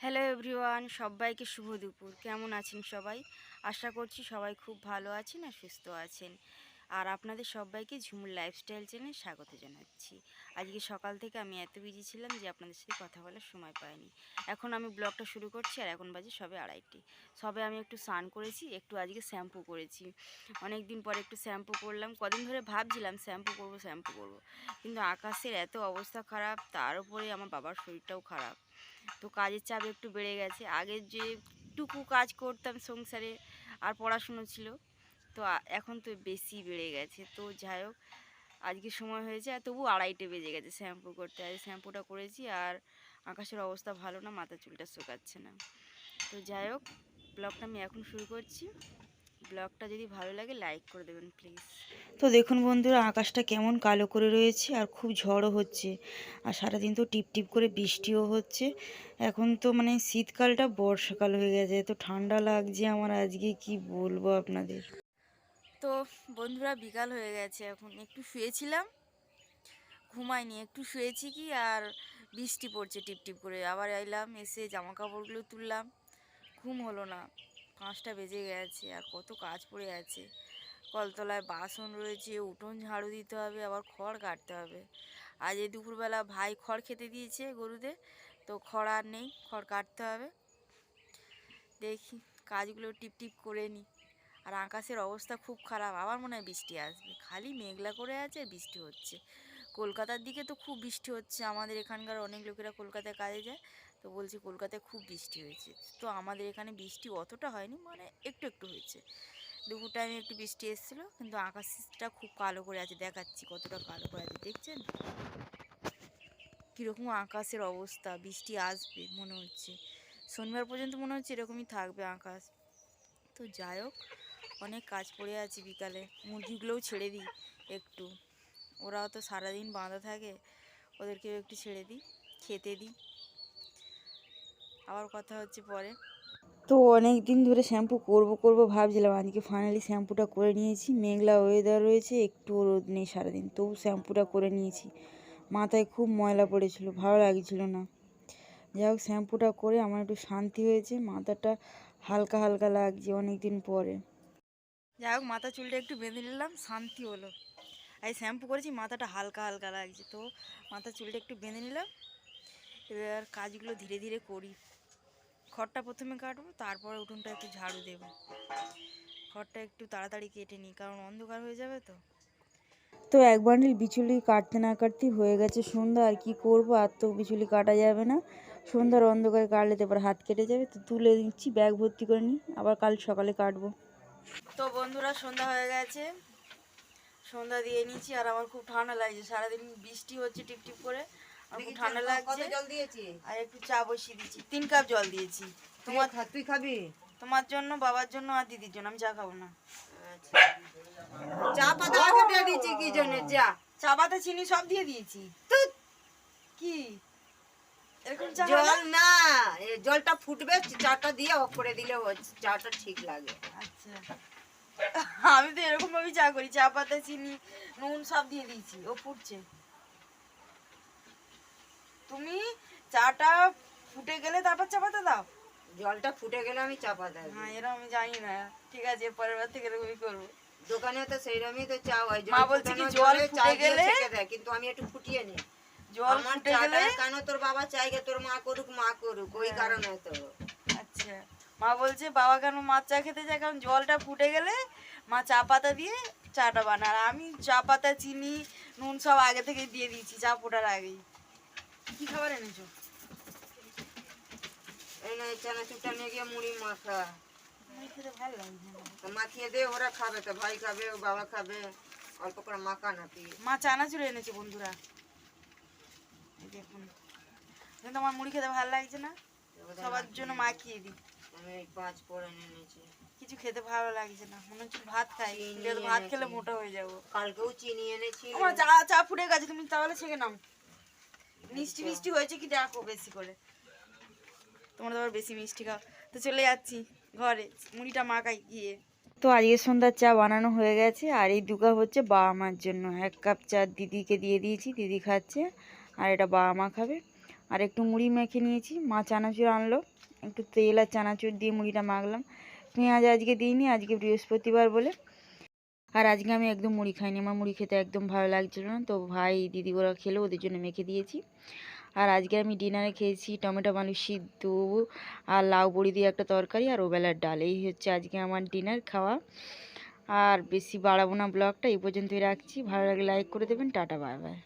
Hello everyone, সবাইকে শুভ দুপুর। কেমন আছেন সবাই? আশা করছি সবাই খুব ভালো আছেন আর সুস্থ আছেন। আর আপনাদের সবাইকে ঝুমুর লাইফস্টাইল চ্যানেলে স্বাগত জানাচ্ছি। আজকে সকাল থেকে আমি এত বিজি ছিলাম যে আপনাদের সাথে কথা বলার সময় পাইনি। এখন আমি ব্লগটা শুরু করছি আর এখন বাজে সবে 2:30। সবে আমি একটু স্নান করেছি, একটু আজকে শ্যাম্পু করেছি। অনেক দিন পরে একটু শ্যাম্পু করলাম। কদিন ধরে ভাবছিলাম শ্যাম্পু করব। কিন্তু আকাশের এত অবস্থা খারাপ, তার উপরে আমার বাবার শরীরটাও খারাপ। তো কাজের চাপ একটু বেড়ে গেছে। আগে যেটুকু কাজ করতাম সংসারে আর পড়াশুনো ছিল, তো এখন তো বেশি বেড়ে গেছে। তো যাই হোক, আজকে সময় হয়েছে আর তবু 2:30 বেজে গেছে শ্যাম্পু করতে। আজ শ্যাম্পুটা করেছি আর আকাশের অবস্থা ভালো না, মাথা চুলটা শুকাচ্ছে না। তো যাই হোক, ব্লগটা আমি এখন শুরু করছি। ব্লগটা যদি ভালো লাগে লাইক করে দেবেন প্লিজ। তো দেখুন বন্ধুরা, আকাশটা কেমন কালো করে রয়েছে আর খুব ঝড়ও হচ্ছে। আর সারাদিন তো টিপ টিপ করে বৃষ্টিও হচ্ছে। এখন তো মানে শীতকালটা বর্ষাকাল হয়ে গেছে, তো ঠান্ডা লাগছে আমার আজকে, কি বলবো আপনাদের। তো বন্ধুরা, বিকাল হয়ে গেছে, এখন একটু শুয়েছিলাম, ঘুমাইনি, একটু শুয়েছি কি আর বৃষ্টি পড়ছে টিপ টিপ করে। আবার এলাম, এসে জামা কাপড়গুলো তুললাম, ঘুম হলো না। 5টা বেজে গেছে আর কত কাজ পড়ে আছে। কলতলায় বাসন রয়েছে, উঠোন ঝাড়ু দিতে হবে, আবার খড় কাটতে হবে। আজ এই দুপুরবেলা ভাই খড় খেতে দিয়েছে গরুদের, তো খড় আর নেই, খড় কাটতে হবে। দেখি কাজগুলো টিপ টিপ করে নিই। আর আকাশের অবস্থা খুব খারাপ, আবার মনে হয় বৃষ্টি আসবে। খালি মেঘলা করে আছে আর বৃষ্টি হচ্ছে। কলকাতার দিকে তো খুব বৃষ্টি হচ্ছে, আমাদের এখানকার অনেক লোকেরা কলকাতায় কাজে যায়, তো বলছি কলকাতায় খুব বৃষ্টি হয়েছে। তো আমাদের এখানে বৃষ্টি অতটা হয়নি, মানে একটু একটু হয়েছে। দুপুর টাইমে একটু বৃষ্টি এসেছিলো, কিন্তু আকাশটা খুব কালো করে আছে, দেখাচ্ছি কতটা কালো করে আছে, দেখছেন কীরকম আকাশের অবস্থা। বৃষ্টি আসবে মনে হচ্ছে, শনিবার পর্যন্ত মনে হচ্ছে এরকমই থাকবে আকাশ। তো যাই হোক, অনেক কাজ পড়ে আছে। বিকালে মুরগিগুলোও ছেড়ে দিই একটু, ওরাও তো সারাদিন বাঁধা থাকে, ওদেরকেও একটু ছেড়ে দিই, খেতে দিই। আবার কথা হচ্ছে পরে। তো অনেক দিন ধরে শ্যাম্পু করব ভাবছিলাম, আজকে ফাইনালি শ্যাম্পুটা করে নিয়েছি। মেঘলা ওয়েদার রয়েছে, একটু রোদ নেই সারাদিন, তবু শ্যাম্পুটা করে নিয়েছি। মাথায় খুব ময়লা পড়েছিল, ভালো লাগছিল না। যাই হোক, শ্যাম্পুটা করে আমার একটু শান্তি হয়েছে, মাথাটা হালকা হালকা লাগছে অনেক দিন পরে। যাই হোক, মাথা চুলটা একটু বেঁধে নিলাম, শান্তি হলো। আর শ্যাম্পু করেছি, মাথাটা হালকা হালকা লাগছে, তো মাথা চুলটা একটু বেঁধে নিলাম। এবার কাজগুলো ধীরে ধীরে করি। খড়টা প্রথমে কাটবো, তারপরে উঠোনটা একটু ঝাড়ু দেবো। খড়টা একটু তাড়াতাড়ি কেটে নিই, কারণ অন্ধকার হয়ে যাবে তো। তো এক বান্ডিল বিচুলি কাটতে না কাটতেই হয়ে গেছে সন্ধ্যা। আর কি করব, আর তো বিচুলি কাটা যাবে না, সন্ধ্যার অন্ধকারে কাটলে তো এবার হাত কেটে যাবে। তো তুলে দিচ্ছি, ব্যাগ ভর্তি করে নিই, আবার কাল সকালে কাটবো। তো বন্ধুরা, সন্ধ্যা হয়ে গেছে, সন্ধ্যা দিয়ে নিয়েছি। আর আমার খুব ঠান্ডা লাগছে, সারাদিন বৃষ্টি হচ্ছে টিপ টিপ করে, আর খুব ঠান্ডা লাগছে। জল দিয়েছি আর একটু চা বসিয়ে দিচ্ছি, 3 কাপ জল দিয়েছি। তুই খাবি? তোমার জন্য, বাবার জন্য আর দিদির জন্য। আমি চা খাবো না। চা পাতা আগে দিয়ে দিয়েছি কি জন্য? চা পাতা চিনি সব দিয়ে দিয়েছি। কি এরকম চা হয় জল না? না, জলটা ফুটবে, চাটা দিয়ে অফ করে দিলে চাটা ঠিক লাগে। আচ্ছা, আমি তো এরকম ভাবে চা করি, চা পাতা চিনি নুন সব দিয়ে দিয়েছি, ও ফুটছে। তুমি চাটা ফুটে গেলে তারপর চা পাতা দাও? জলটা ফুটে গেলে আমি চা পাতা দিই। হ্যাঁ, এরকম আমি জানি না। ঠিক আছে, পরের বার থেকে এরকমই করবো। দোকানে তো সেইরকমই তো চা হয়, মা জল বলছে কি, ফুটানো জল জলে চা ফুটে দিয়ে গেলে, ছেঁকে দেয়, কিন্তু আমি একটু ফুটিয়ে নিই। জল আমার ফুটে চাটা গেলে। কেন তোর বাবা চাইগে তোর মা করুক, ওই হ্যাঁ। কারণে তো। আচ্ছা, মা বলছে বাবা কেন মাছ চা খেতে চায়, কারণ জলটা ফুটে গেলে মা চা পাতা দিয়ে চাটা বানায়। আর আমি চা পাতা চিনি নুন সব আগে থেকে দিয়ে দিয়েছি, চা ফোটার আগেই। কি খাবার এনেছো? এই না, চানাচুরটা নিয়ে গিয়ে মুড়ি মাখা মুড়ি খেতে ভালো লাগছে না। তো মাখিয়ে দে, ওরা খাবে তো, ভাই খাবে, ও বাবা খাবে, অল্প করে মাখা না তুই। মা চানাচুর এনেছে বন্ধুরা, এই দেখুন। কিন্তু আমার মুড়ি খেতে ভালো লাগছে না, সবার জন্য মাখিয়ে দিই। আমি 5 করে এনেছি। কিছু খেতে ভালো লাগছে না, মনে হচ্ছে ভাত খাই, চিনি কিন্তু ভাত খেলে এনেছি। মোটা হয়ে যাবো। কালকেও চিনি এনেছি। আমার চা চা ফুটে গেছে, তুমি তাহলে ছেঁকে নাও। মিষ্টি মিষ্টি হয়েছে কি দেখো বেশি করে, তোমরা তো আবার বেশি মিষ্টি খাও। তো চলে যাচ্ছি ঘরে, মুড়িটা মাখাই গিয়ে। তো আজকে সন্ধ্যার চা বানানো হয়ে গেছে, আর এই 2 কাপ হচ্ছে বাবা মার জন্য। 1 কাপ চা দিদিকে দিয়ে দিয়েছি, দিদি খাচ্ছে, আর এটা বাবা মা খাবে। আর একটু মুড়ি মেখে নিয়েছি, মা চানাচুর আনলো, একটু তেল আর চানাচুর দিয়ে মুড়িটা মাখলাম। পেঁয়াজ আজকে দিইনি, আজকে বৃহস্পতিবার বলে। আর আজকে আমি একদম মুড়ি খাইনি, আমার মুড়ি খেতে একদম ভালো লাগছিল না, তো ভাই দিদি ওরা খেলো, ওদের জন্য মেখে দিয়েছি। আর আজকে আমি ডিনারে খেয়েছি টমেটো আলু সিদ্ধ আর লাউ বড়ি দিয়ে একটা তরকারি আর ওবেলার ডাল। এই হচ্ছে আজকে আমার ডিনার খাওয়া। আর বেশি বাড়াবো না ব্লগটা, এই পর্যন্তই রাখছি। ভালো লাগলে লাইক করে দেবেন। Tata, bye bye.